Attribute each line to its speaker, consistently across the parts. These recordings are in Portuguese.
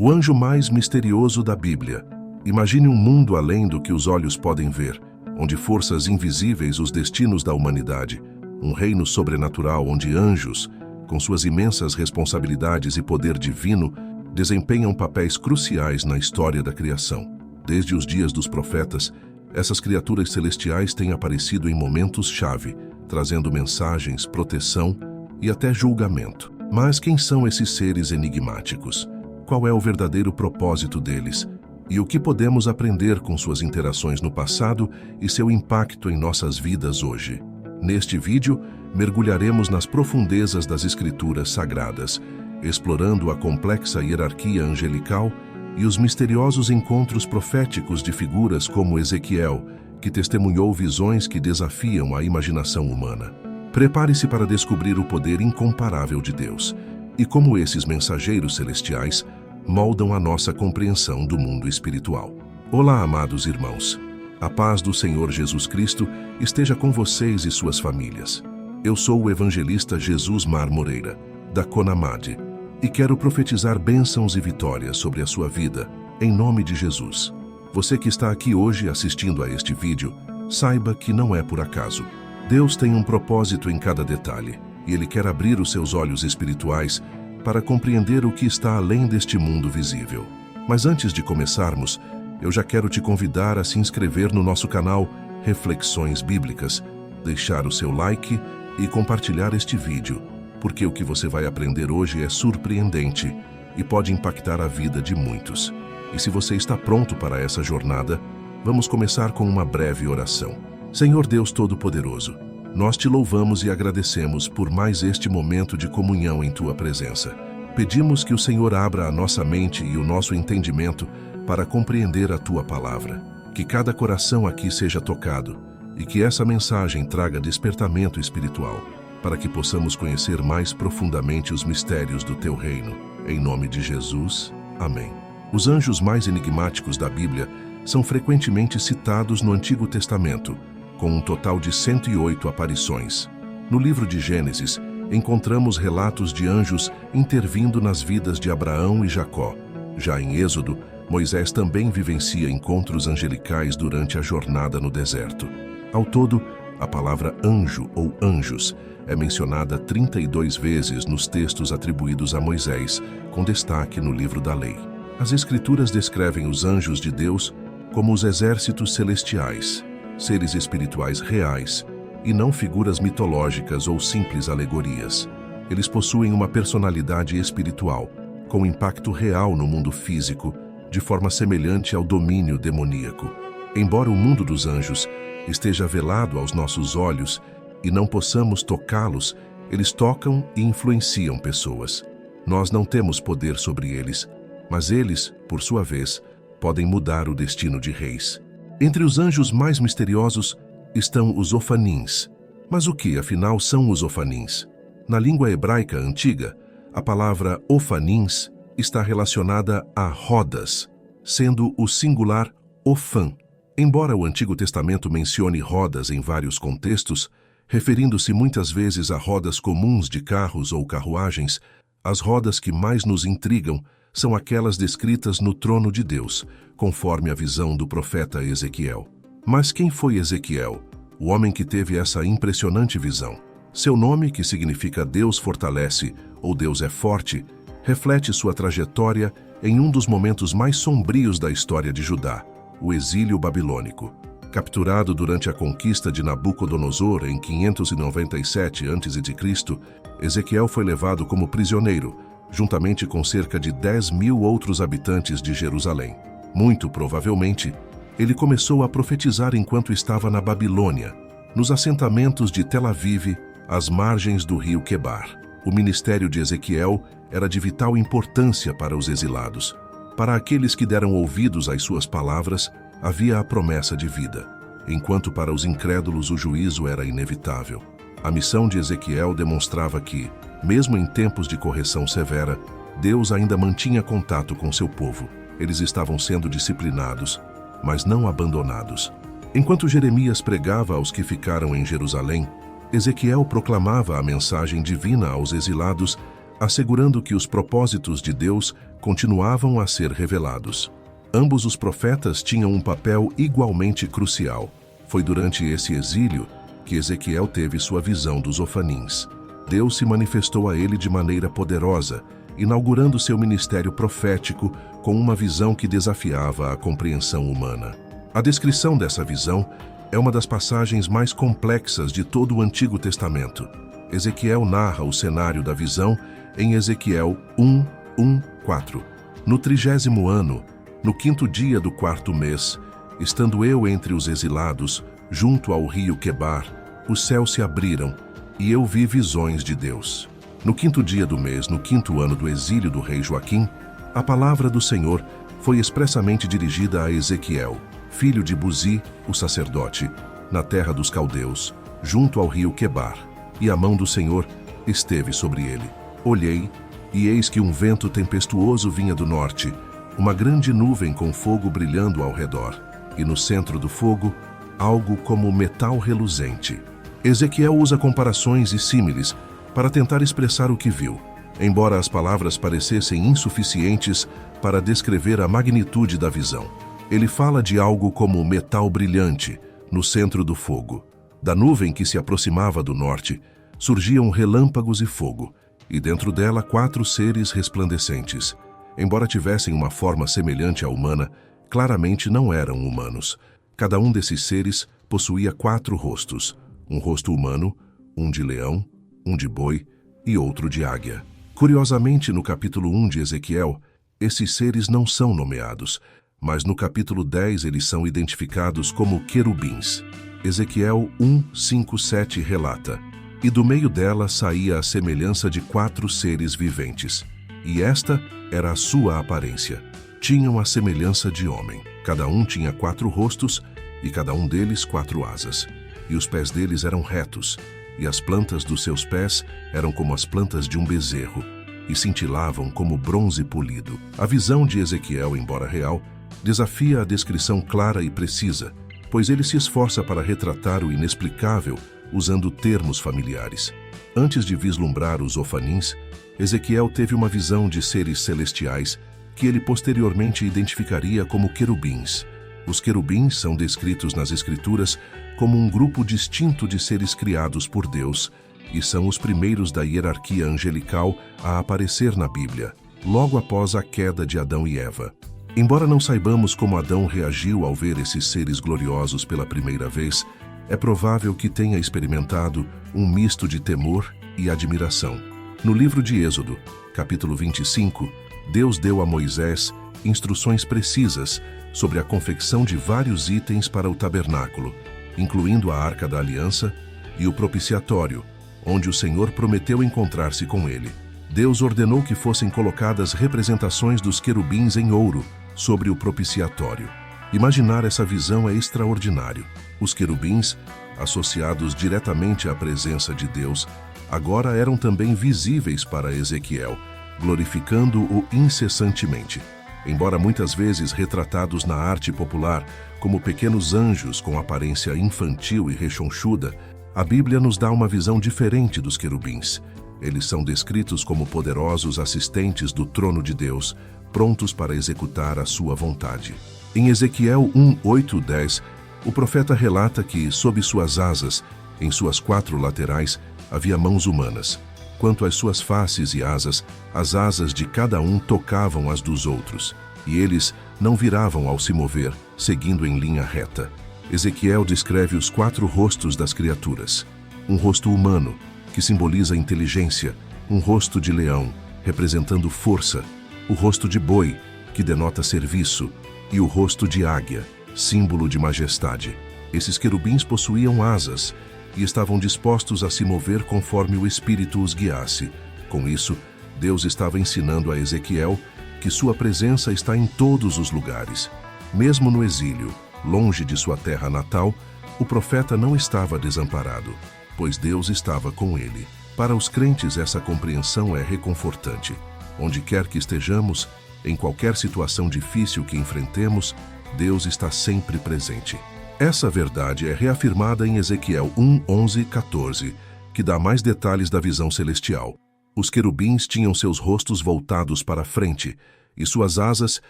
Speaker 1: O anjo mais misterioso da Bíblia. Imagine um mundo além do que os olhos podem ver, onde forças invisíveis os destinos da humanidade. Um reino sobrenatural onde anjos, com suas imensas responsabilidades e poder divino, desempenham papéis cruciais na história da criação. Desde os dias dos profetas, essas criaturas celestiais têm aparecido em momentos-chave, trazendo mensagens, proteção e até julgamento. Mas quem são esses seres enigmáticos? Qual é o verdadeiro propósito deles? E o que podemos aprender com suas interações no passado e seu impacto em nossas vidas hoje? Neste vídeo, mergulharemos nas profundezas das Escrituras Sagradas, explorando a complexa hierarquia angelical e os misteriosos encontros proféticos de figuras como Ezequiel, que testemunhou visões que desafiam a imaginação humana. Prepare-se para descobrir o poder incomparável de Deus e como esses mensageiros celestiais moldam a nossa compreensão do mundo espiritual. Olá, amados irmãos. A paz do Senhor Jesus Cristo esteja com vocês e suas famílias. Eu sou o evangelista Jesus Mar Moreira, da Conamad, e quero profetizar bênçãos e vitórias sobre a sua vida, em nome de Jesus. Você que está aqui hoje assistindo a este vídeo, saiba que não é por acaso. Deus tem um propósito em cada detalhe, e Ele quer abrir os seus olhos espirituais para compreender o que está além deste mundo visível. Mas antes de começarmos, eu já quero te convidar a se inscrever no nosso canal Reflexões Bíblicas, deixar o seu like e compartilhar este vídeo, porque o que você vai aprender hoje é surpreendente e pode impactar a vida de muitos. E se você está pronto para essa jornada, vamos começar com uma breve oração. Senhor Deus Todo-Poderoso, nós te louvamos e agradecemos por mais este momento de comunhão em tua presença. Pedimos que o Senhor abra a nossa mente e o nosso entendimento para compreender a tua palavra. Que cada coração aqui seja tocado e que essa mensagem traga despertamento espiritual, para que possamos conhecer mais profundamente os mistérios do teu reino. Em nome de Jesus, amém. Os anjos mais enigmáticos da Bíblia são frequentemente citados no Antigo Testamento, com um total de 108 aparições. No livro de Gênesis, encontramos relatos de anjos intervindo nas vidas de Abraão e Jacó. Já em Êxodo, Moisés também vivencia encontros angelicais durante a jornada no deserto. Ao todo, a palavra anjo ou anjos é mencionada 32 vezes nos textos atribuídos a Moisés, com destaque no livro da Lei. As Escrituras descrevem os anjos de Deus como os exércitos celestiais, seres espirituais reais, e não figuras mitológicas ou simples alegorias. Eles possuem uma personalidade espiritual, com impacto real no mundo físico, de forma semelhante ao domínio demoníaco. Embora o mundo dos anjos esteja velado aos nossos olhos e não possamos tocá-los, eles tocam e influenciam pessoas. Nós não temos poder sobre eles, mas eles, por sua vez, podem mudar o destino de reis. Entre os anjos mais misteriosos estão os ofanins. Mas o que, afinal, são os ofanins? Na língua hebraica antiga, a palavra ofanins está relacionada a rodas, sendo o singular ofan. Embora o Antigo Testamento mencione rodas em vários contextos, referindo-se muitas vezes a rodas comuns de carros ou carruagens, as rodas que mais nos intrigam são aquelas descritas no trono de Deus, conforme a visão do profeta Ezequiel. Mas quem foi Ezequiel, o homem que teve essa impressionante visão? Seu nome, que significa Deus fortalece ou Deus é forte, reflete sua trajetória em um dos momentos mais sombrios da história de Judá, o exílio babilônico. Capturado durante a conquista de Nabucodonosor em 597 a.C., Ezequiel foi levado como prisioneiro, juntamente com cerca de 10.000 outros habitantes de Jerusalém. Muito provavelmente, ele começou a profetizar enquanto estava na Babilônia, nos assentamentos de Tel Aviv, às margens do rio Quebar. O ministério de Ezequiel era de vital importância para os exilados. Para aqueles que deram ouvidos às suas palavras, havia a promessa de vida, enquanto para os incrédulos o juízo era inevitável. A missão de Ezequiel demonstrava que, mesmo em tempos de correção severa, Deus ainda mantinha contato com seu povo. Eles estavam sendo disciplinados, mas não abandonados. Enquanto Jeremias pregava aos que ficaram em Jerusalém, Ezequiel proclamava a mensagem divina aos exilados, assegurando que os propósitos de Deus continuavam a ser revelados. Ambos os profetas tinham um papel igualmente crucial. Foi durante esse exílio que Ezequiel teve sua visão dos Ofanins. Deus se manifestou a ele de maneira poderosa, inaugurando seu ministério profético com uma visão que desafiava a compreensão humana. A descrição dessa visão é uma das passagens mais complexas de todo o Antigo Testamento. Ezequiel narra o cenário da visão em Ezequiel 1:4. No 30º ano, no 5º dia do 4º mês, estando eu entre os exilados, junto ao rio Quebar, os céus se abriram, e eu vi visões de Deus. No 5º dia do mês, no 5º ano do exílio do rei Joaquim, a palavra do Senhor foi expressamente dirigida a Ezequiel, filho de Buzi, o sacerdote, na terra dos caldeus, junto ao rio Quebar, e a mão do Senhor esteve sobre ele. Olhei, e eis que um vento tempestuoso vinha do norte, uma grande nuvem com fogo brilhando ao redor, e no centro do fogo, algo como metal reluzente. Ezequiel usa comparações e símiles para tentar expressar o que viu, embora as palavras parecessem insuficientes para descrever a magnitude da visão. Ele fala de algo como metal brilhante no centro do fogo. Da nuvem que se aproximava do norte, surgiam relâmpagos e fogo, e dentro dela 4 seres resplandecentes. Embora tivessem uma forma semelhante à humana, claramente não eram humanos. Cada um desses seres possuía 4 rostos, um rosto humano, um de leão, um de boi e outro de águia. Curiosamente, no capítulo 1 de Ezequiel, esses seres não são nomeados, mas no capítulo 10 eles são identificados como querubins. Ezequiel 1:5-7 relata: "E do meio dela saía a semelhança de 4 seres viventes, e esta era a sua aparência. Tinham a semelhança de homem. Cada um tinha 4 rostos, e cada um deles 4 asas. E os pés deles eram retos, e as plantas dos seus pés eram como as plantas de um bezerro, e cintilavam como bronze polido." A visão de Ezequiel, embora real, desafia a descrição clara e precisa, pois ele se esforça para retratar o inexplicável usando termos familiares. Antes de vislumbrar os Ofanins, Ezequiel teve uma visão de seres celestiais que ele posteriormente identificaria como querubins. Os querubins são descritos nas Escrituras como um grupo distinto de seres criados por Deus e são os primeiros da hierarquia angelical a aparecer na Bíblia, logo após a queda de Adão e Eva. Embora não saibamos como Adão reagiu ao ver esses seres gloriosos pela primeira vez, é provável que tenha experimentado um misto de temor e admiração. No livro de Êxodo, capítulo 25, Deus deu a Moisés instruções precisas sobre a confecção de vários itens para o tabernáculo, incluindo a Arca da Aliança e o propiciatório, onde o Senhor prometeu encontrar-se com ele. Deus ordenou que fossem colocadas representações dos querubins em ouro sobre o propiciatório. Imaginar essa visão é extraordinário. Os querubins, associados diretamente à presença de Deus, agora eram também visíveis para Ezequiel, glorificando-o incessantemente. Embora muitas vezes retratados na arte popular como pequenos anjos com aparência infantil e rechonchuda, a Bíblia nos dá uma visão diferente dos querubins. Eles são descritos como poderosos assistentes do trono de Deus, prontos para executar a sua vontade. Em Ezequiel 1:8-10, o profeta relata que, sob suas asas, em suas 4 laterais, havia mãos humanas. Quanto às suas faces e asas, as asas de cada um tocavam as dos outros, e eles não viravam ao se mover, seguindo em linha reta. Ezequiel descreve os 4 rostos das criaturas. Um rosto humano, que simboliza inteligência, um rosto de leão, representando força, o rosto de boi, que denota serviço, e o rosto de águia, símbolo de majestade. Esses querubins possuíam asas e estavam dispostos a se mover conforme o Espírito os guiasse. Com isso, Deus estava ensinando a Ezequiel que sua presença está em todos os lugares. Mesmo no exílio, longe de sua terra natal, o profeta não estava desamparado, pois Deus estava com ele. Para os crentes, essa compreensão é reconfortante. Onde quer que estejamos, em qualquer situação difícil que enfrentemos, Deus está sempre presente. Essa verdade é reafirmada em Ezequiel 1:11-14, que dá mais detalhes da visão celestial. Os querubins tinham seus rostos voltados para a frente, e suas asas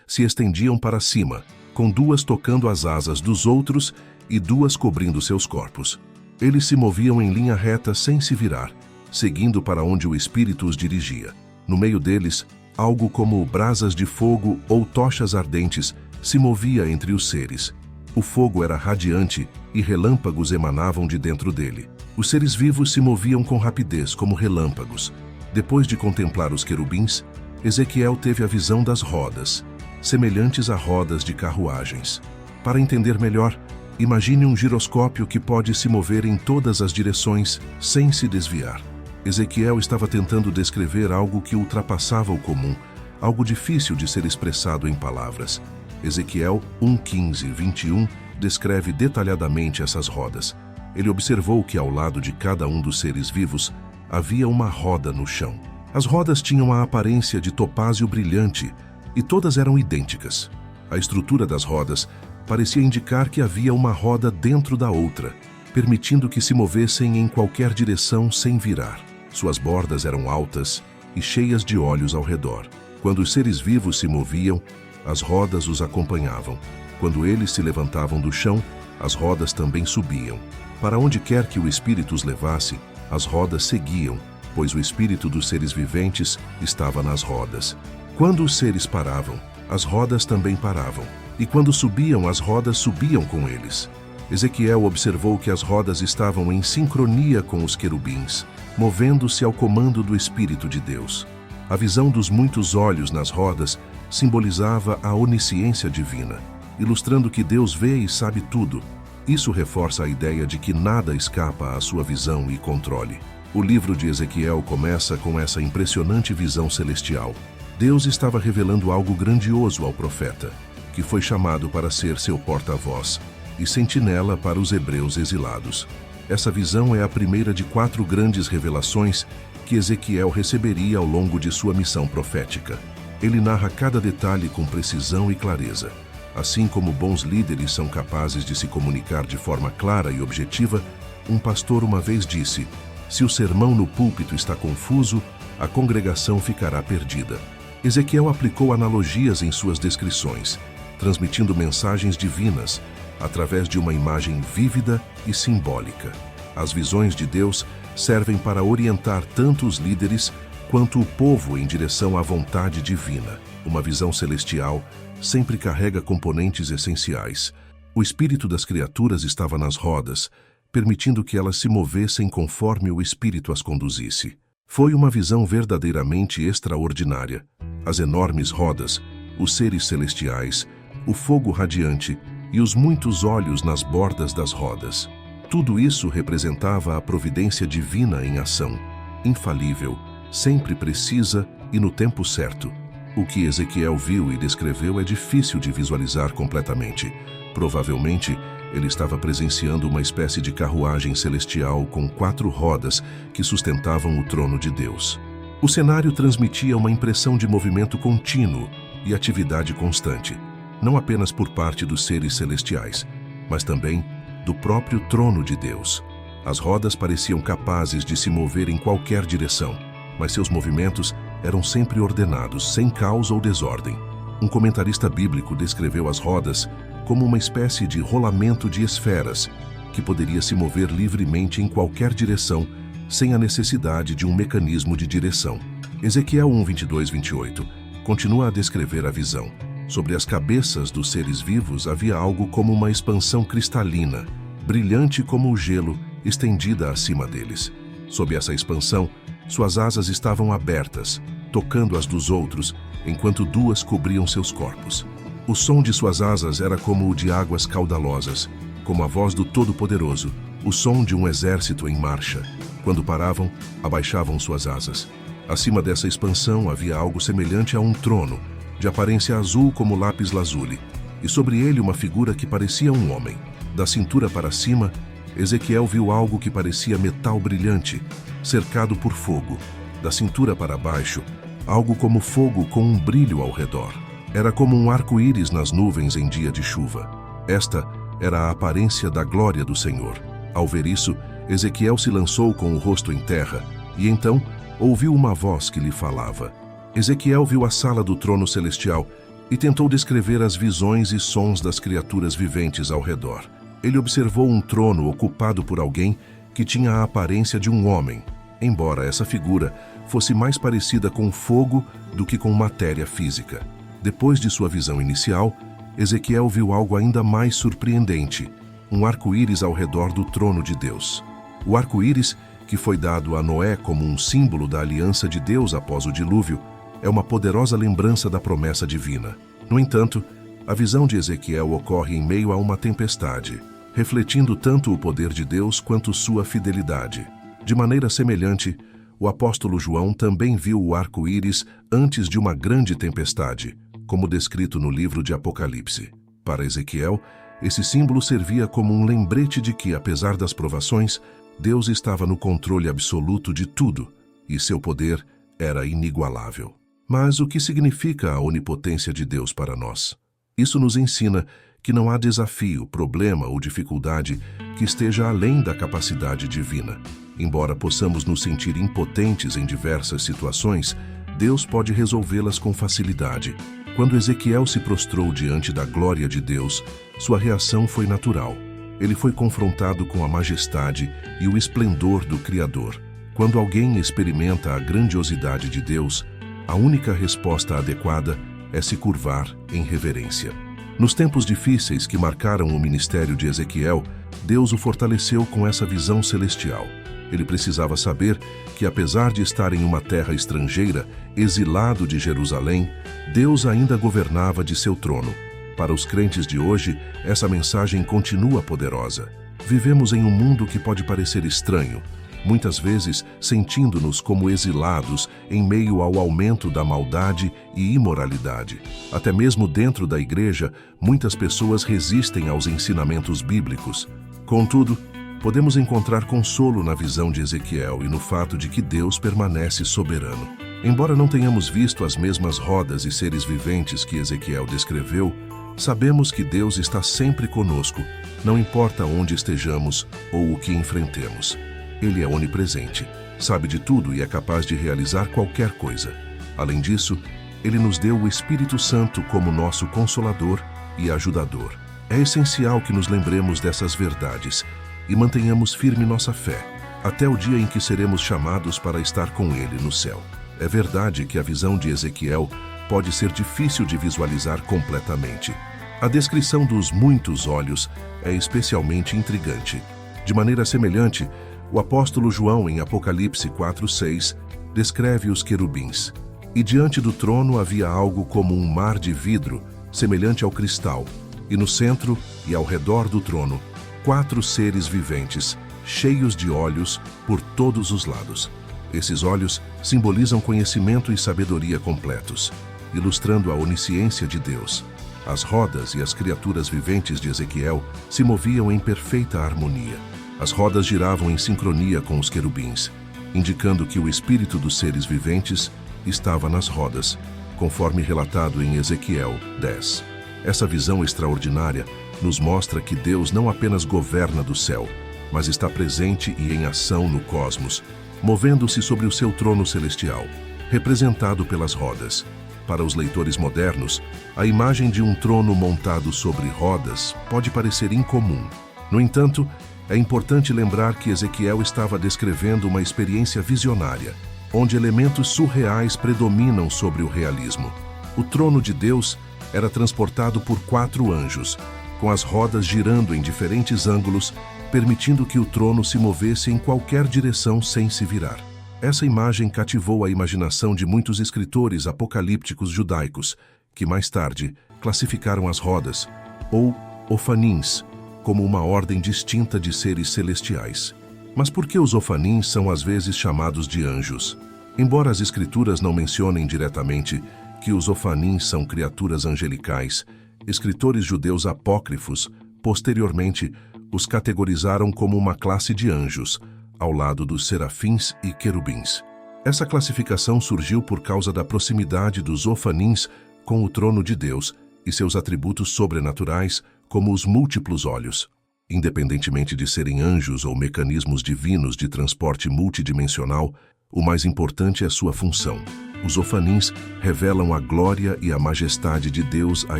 Speaker 1: se estendiam para cima, com duas tocando as asas dos outros e duas cobrindo seus corpos. Eles se moviam em linha reta sem se virar, seguindo para onde o Espírito os dirigia. No meio deles, algo como brasas de fogo ou tochas ardentes se movia entre os seres. O fogo era radiante e relâmpagos emanavam de dentro dele. Os seres vivos se moviam com rapidez, como relâmpagos. Depois de contemplar os querubins, Ezequiel teve a visão das rodas, semelhantes a rodas de carruagens. Para entender melhor, imagine um giroscópio que pode se mover em todas as direções sem se desviar. Ezequiel estava tentando descrever algo que ultrapassava o comum, algo difícil de ser expressado em palavras. Ezequiel 1:15-21 descreve detalhadamente essas rodas. Ele observou que ao lado de cada um dos seres vivos havia uma roda no chão. As rodas tinham a aparência de topázio brilhante e todas eram idênticas. A estrutura das rodas parecia indicar que havia uma roda dentro da outra, permitindo que se movessem em qualquer direção sem virar. Suas bordas eram altas e cheias de olhos ao redor. Quando os seres vivos se moviam, as rodas os acompanhavam. Quando eles se levantavam do chão, as rodas também subiam. Para onde quer que o Espírito os levasse, as rodas seguiam, pois o Espírito dos seres viventes estava nas rodas. Quando os seres paravam, as rodas também paravam. E quando subiam, as rodas subiam com eles. Ezequiel observou que as rodas estavam em sincronia com os querubins, movendo-se ao comando do Espírito de Deus. A visão dos muitos olhos nas rodas simbolizava a onisciência divina, ilustrando que Deus vê e sabe tudo. Isso reforça a ideia de que nada escapa à sua visão e controle. O livro de Ezequiel começa com essa impressionante visão celestial. Deus estava revelando algo grandioso ao profeta, que foi chamado para ser seu porta-voz e sentinela para os hebreus exilados. Essa visão é a primeira de 4 grandes revelações que Ezequiel receberia ao longo de sua missão profética. Ele narra cada detalhe com precisão e clareza. Assim como bons líderes são capazes de se comunicar de forma clara e objetiva, um pastor uma vez disse: "Se o sermão no púlpito está confuso, a congregação ficará perdida." Ezequiel aplicou analogias em suas descrições, transmitindo mensagens divinas através de uma imagem vívida e simbólica. As visões de Deus servem para orientar tanto os líderes quanto o povo em direção à vontade divina. Uma visão celestial sempre carrega componentes essenciais. O espírito das criaturas estava nas rodas, permitindo que elas se movessem conforme o Espírito as conduzisse. Foi uma visão verdadeiramente extraordinária. As enormes rodas, os seres celestiais, o fogo radiante e os muitos olhos nas bordas das rodas. Tudo isso representava a providência divina em ação, infalível, sempre precisa e no tempo certo. O que Ezequiel viu e descreveu é difícil de visualizar completamente. Provavelmente, ele estava presenciando uma espécie de carruagem celestial com 4 rodas que sustentavam o trono de Deus. O cenário transmitia uma impressão de movimento contínuo e atividade constante, não apenas por parte dos seres celestiais, mas também do próprio trono de Deus. As rodas pareciam capazes de se mover em qualquer direção, mas seus movimentos eram sempre ordenados, sem caos ou desordem. Um comentarista bíblico descreveu as rodas como uma espécie de rolamento de esferas que poderia se mover livremente em qualquer direção, sem a necessidade de um mecanismo de direção. Ezequiel 1:22-28 continua a descrever a visão. Sobre as cabeças dos seres vivos havia algo como uma expansão cristalina, brilhante como o gelo, estendida acima deles. Sob essa expansão, suas asas estavam abertas, tocando as dos outros, enquanto 2 cobriam seus corpos. O som de suas asas era como o de águas caudalosas, como a voz do Todo-Poderoso, o som de um exército em marcha. Quando paravam, abaixavam suas asas. Acima dessa expansão havia algo semelhante a um trono, de aparência azul como lápis lazuli, e sobre ele uma figura que parecia um homem. Da cintura para cima, Ezequiel viu algo que parecia metal brilhante, cercado por fogo. Da cintura para baixo, algo como fogo com um brilho ao redor. Era como um arco-íris nas nuvens em dia de chuva. Esta era a aparência da glória do Senhor. Ao ver isso, Ezequiel se lançou com o rosto em terra, e então ouviu uma voz que lhe falava. Ezequiel viu a sala do trono celestial e tentou descrever as visões e sons das criaturas viventes ao redor. Ele observou um trono ocupado por alguém que tinha a aparência de um homem, embora essa figura fosse mais parecida com fogo do que com matéria física. Depois de sua visão inicial, Ezequiel viu algo ainda mais surpreendente: um arco-íris ao redor do trono de Deus. O arco-íris, que foi dado a Noé como um símbolo da aliança de Deus após o dilúvio, é uma poderosa lembrança da promessa divina. No entanto, a visão de Ezequiel ocorre em meio a uma tempestade, refletindo tanto o poder de Deus quanto sua fidelidade. De maneira semelhante, o apóstolo João também viu o arco-íris antes de uma grande tempestade, como descrito no livro de Apocalipse. Para Ezequiel, esse símbolo servia como um lembrete de que, apesar das provações, Deus estava no controle absoluto de tudo e seu poder era inigualável. Mas o que significa a onipotência de Deus para nós? Isso nos ensina que não há desafio, problema ou dificuldade que esteja além da capacidade divina. Embora possamos nos sentir impotentes em diversas situações, Deus pode resolvê-las com facilidade. Quando Ezequiel se prostrou diante da glória de Deus, sua reação foi natural. Ele foi confrontado com a majestade e o esplendor do Criador. Quando alguém experimenta a grandiosidade de Deus, a única resposta adequada é se curvar em reverência. Nos tempos difíceis que marcaram o ministério de Ezequiel, Deus o fortaleceu com essa visão celestial. Ele precisava saber que, apesar de estar em uma terra estrangeira, exilado de Jerusalém, Deus ainda governava de seu trono. Para os crentes de hoje, essa mensagem continua poderosa. Vivemos em um mundo que pode parecer estranho, muitas vezes sentindo-nos como exilados em meio ao aumento da maldade e imoralidade. Até mesmo dentro da igreja, muitas pessoas resistem aos ensinamentos bíblicos. Contudo, podemos encontrar consolo na visão de Ezequiel e no fato de que Deus permanece soberano. Embora não tenhamos visto as mesmas rodas e seres viventes que Ezequiel descreveu, sabemos que Deus está sempre conosco, não importa onde estejamos ou o que enfrentemos. Ele é onipresente, sabe de tudo e é capaz de realizar qualquer coisa. Além disso, Ele nos deu o Espírito Santo como nosso consolador e ajudador. É essencial que nos lembremos dessas verdades e mantenhamos firme nossa fé, até o dia em que seremos chamados para estar com Ele no céu. É verdade que a visão de Ezequiel pode ser difícil de visualizar completamente. A descrição dos muitos olhos é especialmente intrigante. De maneira semelhante, o apóstolo João, em Apocalipse 4:6, descreve os querubins. E diante do trono havia algo como um mar de vidro, semelhante ao cristal, e no centro e ao redor do trono, 4 seres viventes, cheios de olhos por todos os lados. Esses olhos simbolizam conhecimento e sabedoria completos, ilustrando a onisciência de Deus. As rodas e as criaturas viventes de Ezequiel se moviam em perfeita harmonia. As rodas giravam em sincronia com os querubins, indicando que o espírito dos seres viventes estava nas rodas, conforme relatado em Ezequiel 10. Essa visão extraordinária nos mostra que Deus não apenas governa do céu, mas está presente e em ação no cosmos, movendo-se sobre o seu trono celestial, representado pelas rodas. Para os leitores modernos, a imagem de um trono montado sobre rodas pode parecer incomum. No entanto, é importante lembrar que Ezequiel estava descrevendo uma experiência visionária, onde elementos surreais predominam sobre o realismo. O trono de Deus era transportado por 4 anjos, com as rodas girando em diferentes ângulos, permitindo que o trono se movesse em qualquer direção sem se virar. Essa imagem cativou a imaginação de muitos escritores apocalípticos judaicos, que mais tarde classificaram as rodas, ou ofanins, como uma ordem distinta de seres celestiais. Mas por que os ofanins são às vezes chamados de anjos? Embora as escrituras não mencionem diretamente que os ofanins são criaturas angelicais, escritores judeus apócrifos, posteriormente, os categorizaram como uma classe de anjos, ao lado dos serafins e querubins. Essa classificação surgiu por causa da proximidade dos ofanins com o trono de Deus e seus atributos sobrenaturais, como os múltiplos olhos. Independentemente de serem anjos ou mecanismos divinos de transporte multidimensional, O mais importante é sua função. Os ofanins revelam a glória e a majestade de Deus a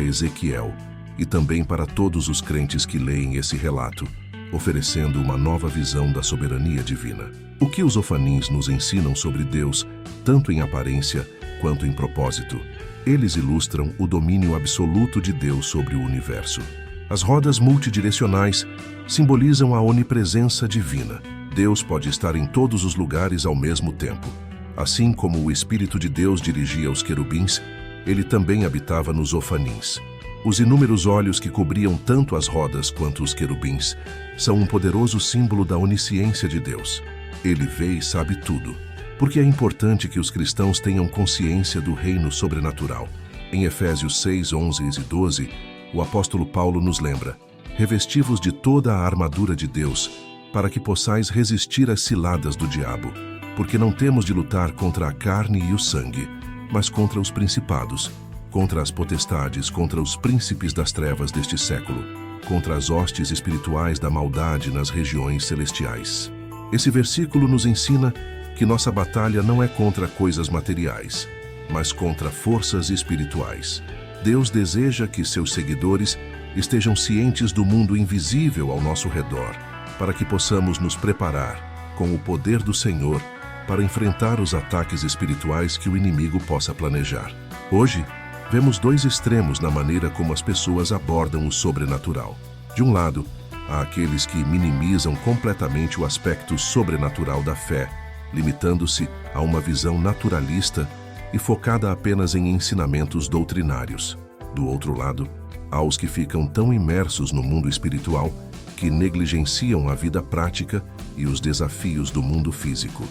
Speaker 1: Ezequiel, e também para todos os crentes que leem esse relato, oferecendo uma nova visão da soberania divina. O que os ofanins nos ensinam sobre Deus, tanto em aparência quanto em propósito? Eles ilustram o domínio absoluto de Deus sobre o universo. As rodas multidirecionais simbolizam a onipresença divina. Deus pode estar em todos os lugares ao mesmo tempo. Assim como o Espírito de Deus dirigia os querubins, ele também habitava nos ofanins. Os inúmeros olhos que cobriam tanto as rodas quanto os querubins são um poderoso símbolo da onisciência de Deus. Ele vê e sabe tudo. Porque é importante que os cristãos tenham consciência do reino sobrenatural. Em Efésios 6, 11 e 12, o apóstolo Paulo nos lembra: revesti-vos de toda a armadura de Deus, para que possais resistir às ciladas do diabo, porque não temos de lutar contra a carne e o sangue, mas contra os principados, contra as potestades, contra os príncipes das trevas deste século, contra as hostes espirituais da maldade nas regiões celestiais. Esse versículo nos ensina que nossa batalha não é contra coisas materiais, mas contra forças espirituais. Deus deseja que seus seguidores estejam cientes do mundo invisível ao nosso redor, para que possamos nos preparar, com o poder do Senhor, para enfrentar os ataques espirituais que o inimigo possa planejar. Hoje, vemos dois extremos na maneira como as pessoas abordam o sobrenatural. De um lado, há aqueles que minimizam completamente o aspecto sobrenatural da fé, limitando-se a uma visão naturalista e focada apenas em ensinamentos doutrinários. Do outro lado, há os que ficam tão imersos no mundo espiritual que negligenciam a vida prática e os desafios do mundo físico.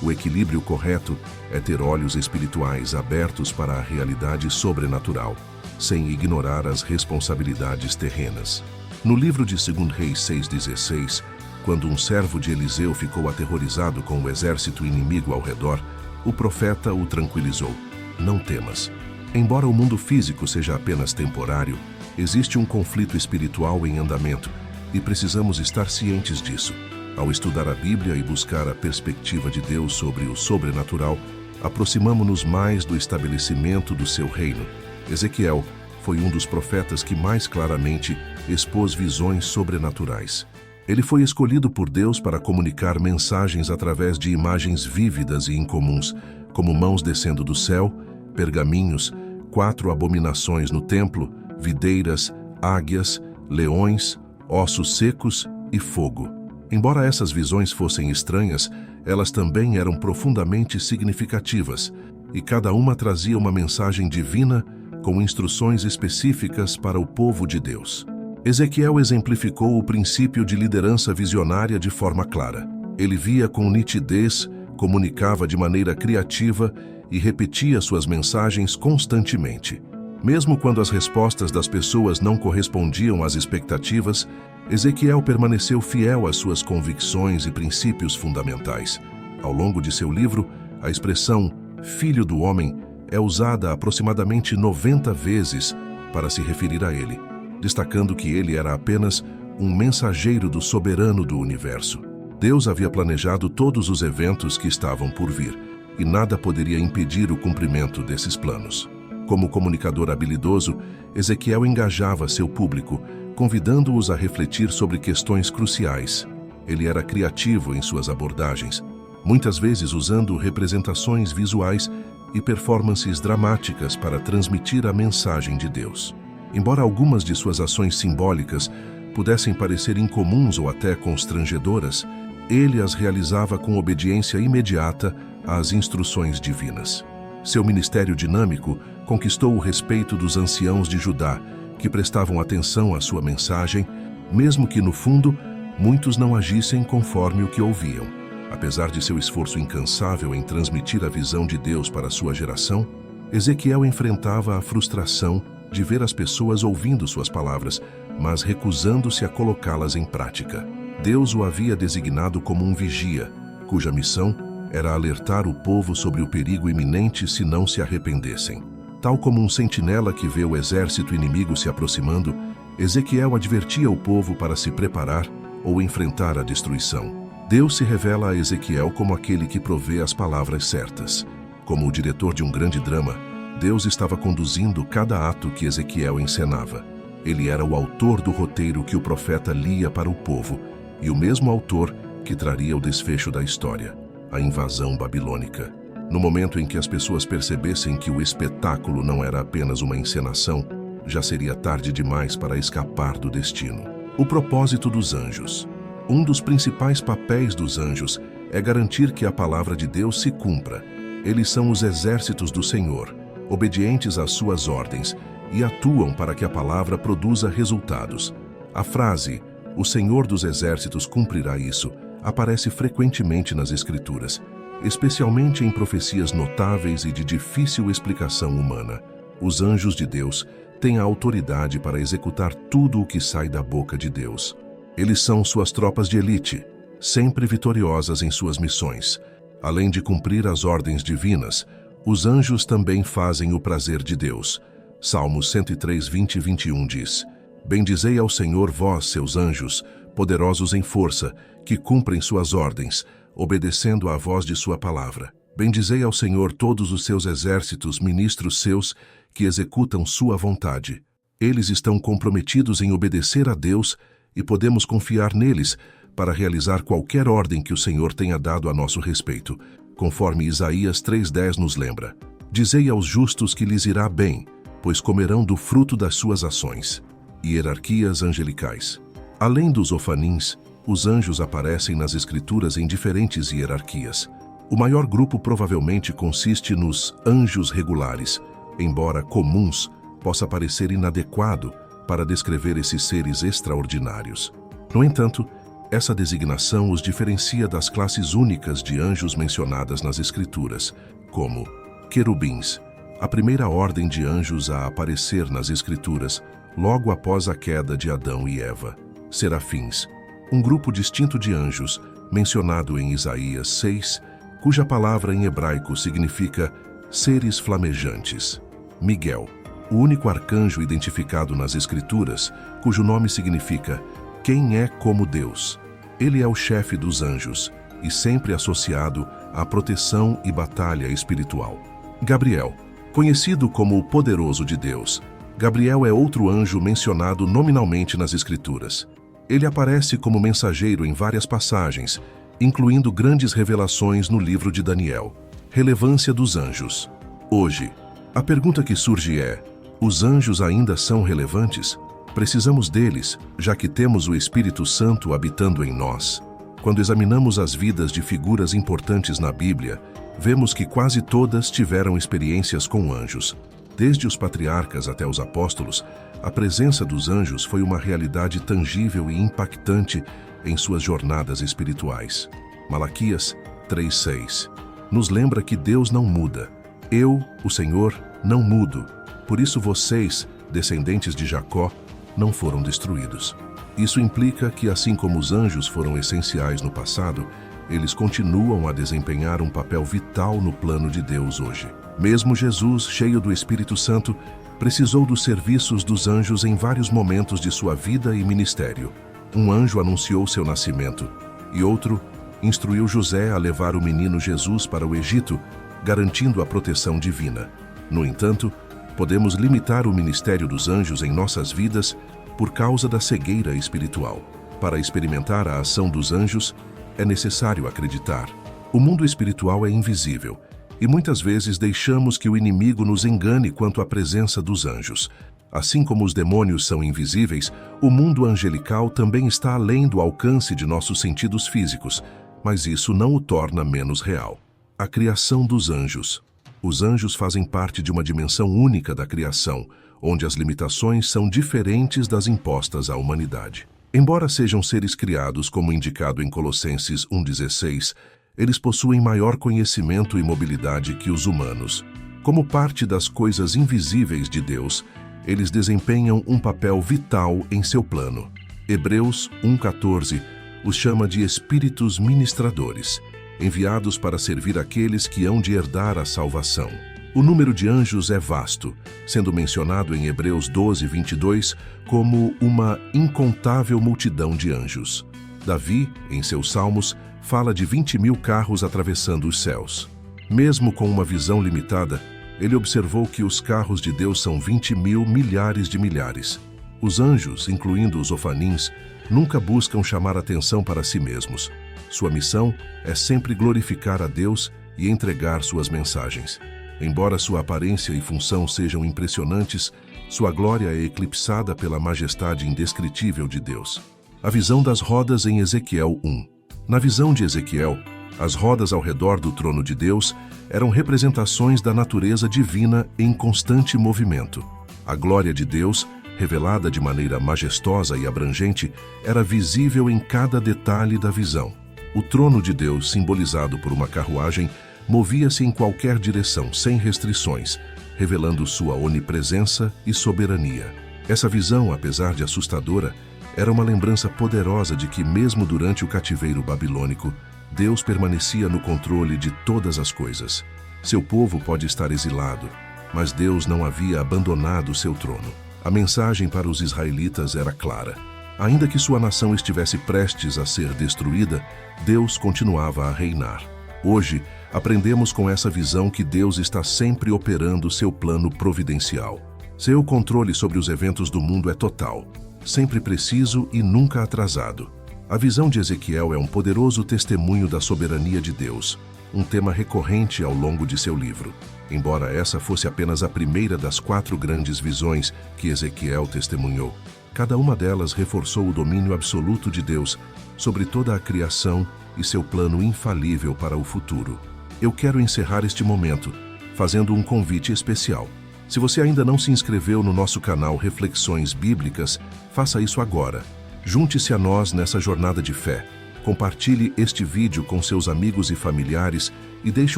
Speaker 1: O equilíbrio correto é ter olhos espirituais abertos para a realidade sobrenatural, sem ignorar as responsabilidades terrenas. No livro de 2 Reis 6,16, quando um servo de Eliseu ficou aterrorizado com o exército inimigo ao redor, o profeta o tranquilizou: não temas. Embora o mundo físico seja apenas temporário, existe um conflito espiritual em andamento e precisamos estar cientes disso. Ao estudar a Bíblia e buscar a perspectiva de Deus sobre o sobrenatural, aproximamo-nos mais do estabelecimento do seu reino. Ezequiel foi um dos profetas que mais claramente expôs visões sobrenaturais. Ele foi escolhido por Deus para comunicar mensagens através de imagens vívidas e incomuns, como mãos descendo do céu, pergaminhos, 4 abominações no templo, videiras, águias, leões, ossos secos e fogo. Embora essas visões fossem estranhas, elas também eram profundamente significativas, e cada uma trazia uma mensagem divina com instruções específicas para o povo de Deus. Ezequiel exemplificou o princípio de liderança visionária de forma clara. Ele via com nitidez, comunicava de maneira criativa e repetia suas mensagens constantemente. Mesmo quando as respostas das pessoas não correspondiam às expectativas, Ezequiel permaneceu fiel às suas convicções e princípios fundamentais. Ao longo de seu livro, a expressão "Filho do Homem" é usada aproximadamente 90 vezes para se referir a ele, destacando que ele era apenas um mensageiro do soberano do universo. Deus havia planejado todos os eventos que estavam por vir, e nada poderia impedir o cumprimento desses planos. Como comunicador habilidoso, Ezequiel engajava seu público, convidando-os a refletir sobre questões cruciais. Ele era criativo em suas abordagens, muitas vezes usando representações visuais e performances dramáticas para transmitir a mensagem de Deus. Embora algumas de suas ações simbólicas pudessem parecer incomuns ou até constrangedoras, ele as realizava com obediência imediata às instruções divinas. Seu ministério dinâmico conquistou o respeito dos anciãos de Judá, que prestavam atenção à sua mensagem, mesmo que, no fundo, muitos não agissem conforme o que ouviam. Apesar de seu esforço incansável em transmitir a visão de Deus para sua geração, Ezequiel enfrentava a frustração de ver as pessoas ouvindo suas palavras, mas recusando-se a colocá-las em prática. Deus o havia designado como um vigia, cuja missão era alertar o povo sobre o perigo iminente se não se arrependessem. Tal como um sentinela que vê o exército inimigo se aproximando, Ezequiel advertia o povo para se preparar ou enfrentar a destruição. Deus se revela a Ezequiel como aquele que provê as palavras certas. Como o diretor de um grande drama, Deus estava conduzindo cada ato que Ezequiel encenava. Ele era o autor do roteiro que o profeta lia para o povo, e o mesmo autor que traria o desfecho da história, a invasão babilônica. No momento em que as pessoas percebessem que o espetáculo não era apenas uma encenação, já seria tarde demais para escapar do destino. O propósito dos anjos. Um dos principais papéis dos anjos é garantir que a palavra de Deus se cumpra. Eles são os exércitos do Senhor, obedientes às suas ordens, e atuam para que a palavra produza resultados. A frase, "O Senhor dos Exércitos cumprirá isso", aparece frequentemente nas Escrituras, especialmente em profecias notáveis e de difícil explicação humana. Os anjos de Deus têm a autoridade para executar tudo o que sai da boca de Deus. Eles são suas tropas de elite, sempre vitoriosas em suas missões. Além de cumprir as ordens divinas, os anjos também fazem o prazer de Deus. Salmos 103, 20 e 21 diz: "Bendizei ao Senhor vós, seus anjos, poderosos em força, que cumprem suas ordens, obedecendo à voz de sua palavra. Bendizei ao Senhor todos os seus exércitos, ministros seus, que executam sua vontade." Eles estão comprometidos em obedecer a Deus e podemos confiar neles para realizar qualquer ordem que o Senhor tenha dado a nosso respeito, conforme Isaías 3:10 nos lembra. "Dizei aos justos que lhes irá bem, pois comerão do fruto das suas ações." Hierarquias angelicais. Além dos ofanins, os anjos aparecem nas Escrituras em diferentes hierarquias. O maior grupo provavelmente consiste nos anjos regulares, embora comuns possa parecer inadequado para descrever esses seres extraordinários. No entanto, essa designação os diferencia das classes únicas de anjos mencionadas nas Escrituras, como querubins, a primeira ordem de anjos a aparecer nas Escrituras logo após a queda de Adão e Eva. Serafins, um grupo distinto de anjos, mencionado em Isaías 6, cuja palavra em hebraico significa seres flamejantes. Miguel, o único arcanjo identificado nas Escrituras, cujo nome significa "quem é como Deus". Ele é o chefe dos anjos e sempre associado à proteção e batalha espiritual. Gabriel, conhecido como o poderoso de Deus, Gabriel é outro anjo mencionado nominalmente nas Escrituras. Ele aparece como mensageiro em várias passagens, incluindo grandes revelações no livro de Daniel. Relevância dos anjos. Hoje, a pergunta que surge é: os anjos ainda são relevantes? Precisamos deles, já que temos o Espírito Santo habitando em nós. Quando examinamos as vidas de figuras importantes na Bíblia, vemos que quase todas tiveram experiências com anjos. Desde os patriarcas até os apóstolos, a presença dos anjos foi uma realidade tangível e impactante em suas jornadas espirituais. Malaquias 3:6 nos lembra que Deus não muda. "Eu, o Senhor, não mudo. Por isso vocês, descendentes de Jacó, não foram destruídos." Isso implica que, assim como os anjos foram essenciais no passado, eles continuam a desempenhar um papel vital no plano de Deus hoje. Mesmo Jesus, cheio do Espírito Santo, precisou dos serviços dos anjos em vários momentos de sua vida e ministério. Um anjo anunciou seu nascimento, e outro instruiu José a levar o menino Jesus para o Egito, garantindo a proteção divina. No entanto, podemos limitar o ministério dos anjos em nossas vidas por causa da cegueira espiritual. Para experimentar a ação dos anjos, é necessário acreditar. O mundo espiritual é invisível, e muitas vezes deixamos que o inimigo nos engane quanto à presença dos anjos. Assim como os demônios são invisíveis, o mundo angelical também está além do alcance de nossos sentidos físicos, mas isso não o torna menos real. A criação dos anjos. Os anjos fazem parte de uma dimensão única da criação, onde as limitações são diferentes das impostas à humanidade. Embora sejam seres criados, como indicado em Colossenses 1:16, eles possuem maior conhecimento e mobilidade que os humanos. Como parte das coisas invisíveis de Deus, eles desempenham um papel vital em seu plano. Hebreus 1:14 os chama de espíritos ministradores, enviados para servir aqueles que hão de herdar a salvação. O número de anjos é vasto, sendo mencionado em Hebreus 12:22 como uma incontável multidão de anjos. Davi, em seus salmos, fala de 20.000 carros atravessando os céus. Mesmo com uma visão limitada, ele observou que os carros de Deus são 20.000 milhares de milhares. Os anjos, incluindo os ofanins, nunca buscam chamar atenção para si mesmos. Sua missão é sempre glorificar a Deus e entregar suas mensagens. Embora sua aparência e função sejam impressionantes, sua glória é eclipsada pela majestade indescritível de Deus. A visão das rodas em Ezequiel 1. Na visão de Ezequiel, as rodas ao redor do trono de Deus eram representações da natureza divina em constante movimento. A glória de Deus, revelada de maneira majestosa e abrangente, era visível em cada detalhe da visão. O trono de Deus, simbolizado por uma carruagem, movia-se em qualquer direção, sem restrições, revelando sua onipresença e soberania. Essa visão, apesar de assustadora, era uma lembrança poderosa de que, mesmo durante o cativeiro babilônico, Deus permanecia no controle de todas as coisas. Seu povo pode estar exilado, mas Deus não havia abandonado seu trono. A mensagem para os israelitas era clara. Ainda que sua nação estivesse prestes a ser destruída, Deus continuava a reinar. Hoje, aprendemos com essa visão que Deus está sempre operando seu plano providencial. Seu controle sobre os eventos do mundo é total, sempre preciso e nunca atrasado. A visão de Ezequiel é um poderoso testemunho da soberania de Deus, um tema recorrente ao longo de seu livro. Embora essa fosse apenas a primeira das 4 grandes visões que Ezequiel testemunhou, cada uma delas reforçou o domínio absoluto de Deus sobre toda a criação e seu plano infalível para o futuro. Eu quero encerrar este momento fazendo um convite especial. Se você ainda não se inscreveu no nosso canal Reflexões Bíblicas, faça isso agora. Junte-se a nós nessa jornada de fé. Compartilhe este vídeo com seus amigos e familiares e deixe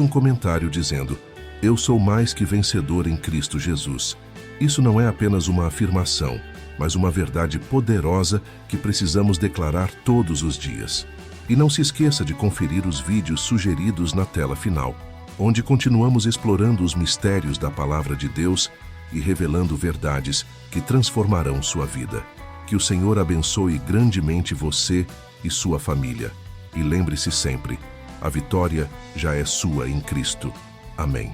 Speaker 1: um comentário dizendo: "Eu sou mais que vencedor em Cristo Jesus." Isso não é apenas uma afirmação, mas uma verdade poderosa que precisamos declarar todos os dias. E não se esqueça de conferir os vídeos sugeridos na tela final, onde continuamos explorando os mistérios da Palavra de Deus e revelando verdades que transformarão sua vida. Que o Senhor abençoe grandemente você e sua família. E lembre-se sempre, a vitória já é sua em Cristo. Amém.